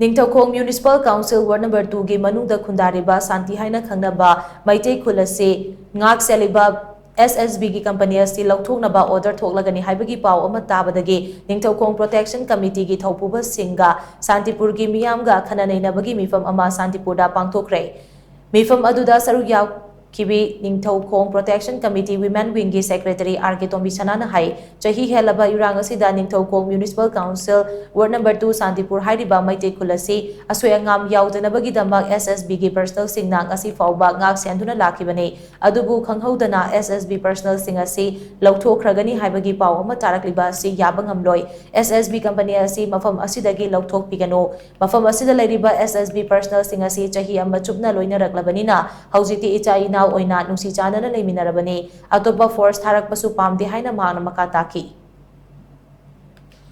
Ningthoukhong Municipal Council Ward Number 2 gi manungda khundariba Shanti haina khangnaba Meitei Khul ase Ngak Selliba SSB gi company asi louthoknaba order thoklagani haibagi pau ama tabadagi Ningthoukhong Protection Committee gi puba singa Shantipur gi meeyam ga khanna neinabagi meepham ama Shantipur da pangthokkhre meepham aduda saru yaw Kibi Ningthoukhong Protection Committee Women Wing gi Secretary R.K. Tombisanana hai chahi helaba irang asida Ningthoukhong Municipal Council Ward Number 2 Shantipur hairiba Meitei Khul asi asoi angam yaudanabagi damak SSB gi personal singna asi fauba ngak senduna lakibani adubu khanghaudana SSB personal sing asi louthokhragani haibagi pau ama tarakliba asi yabangamloi SSB company asi mafam asidagi louthokpigano mafam asida leiriba SSB personal sing asi chahi ama chupna loina raklabanina haujiti ichaina oina nungsi chanana leiminarabani atopa force tharak pasu pamde haina mahana makataki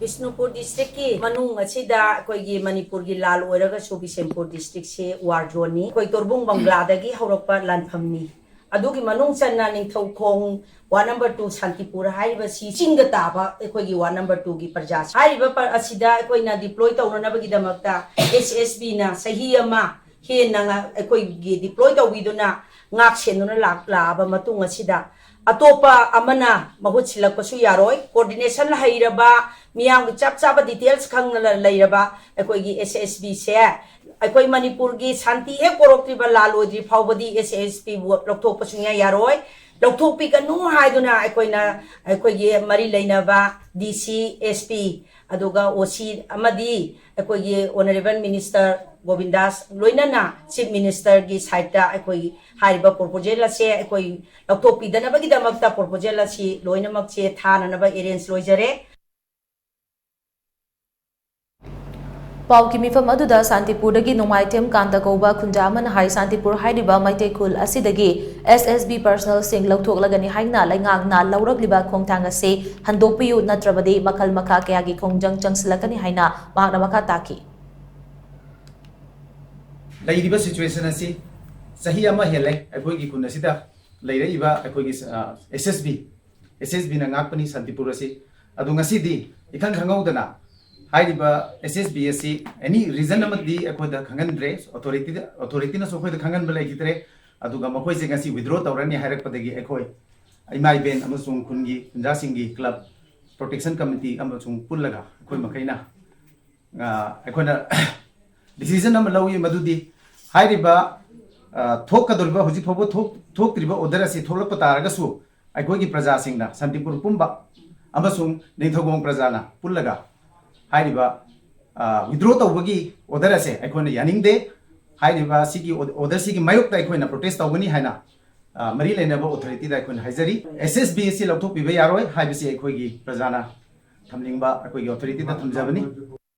Bishnupur district ki manung asida koi gi Manipur gi lal oiraga Bishnupur district se warjoni koi torbung bangladagi haurakpa lanphamni adugi manung channa Ningthoukhong Ward Number 2 Shantipur haiba si chinga taba koi gi Ward Number 2 gi parja haiba par asida koi na deploy tawnanabagi damakta SSB na sahi ama hena koi gi deploy tawiduna ngak senuna laba matung asida atopa amana mahut silakpasu yaroi coordination la hairaba miyang chap chapa details khang lairaba akoi gi SSB se akoi Manipur gi Shanti he koroktriba lalodri phawbadi SSB lokthokpasu yaroi lokthokpi kanu haiduna akoi gi mari lainaba DC SP aduga OC amadi akoi gi honorable minister Govindas loinana chief minister gi saita akoi hariba proposal ase akoi lokthokpi danabagi damakta proposal asi loinamak che thananaba arrange loijare Pauki meepham aduda Shantipur dagi nomaitem kanta koba khundaman hai Shantipur hairiba Meitei Khul asidagi SSB personal sing louthokhlagani haina laingakna lauragliba khongthang ase handokpiyu natrabadi makhal makha kayagi khongjang changsilakani haina mahakna makha taki Lairiba situation asi sahi ama hele akoi gi kun asida lairaiba akoi gi SSB na ngakpani Shantipur asi adu ngasi di ikhang khangaudana hairiba SSB asi any reason amadi akoi da khangandre authority na so khoi da khangan balai gitre adu ga makoi je ngasi withdraw tawrani hairak padagi akoi imai ben amasung kungi punja singi club protection committee amasung pullaga akoi makaina akona decision am lawi madudi hairiba thokkadolba huji phobo thoktriba order asi tholakpa taragasu aikoi gi praja singna Shantipur pumba amasung Ningthoukhong prajana pullaga hairiba withdraw tawbagi order ase aikona yaningde hairiba sigi order sigi mayokta aikona protest tawgani haina mari leinaba authority da aikona haizari SSB si louthokpiba yaroi haibisi aikoi gi prajana thamlingba aikoi gi authority da thamjabani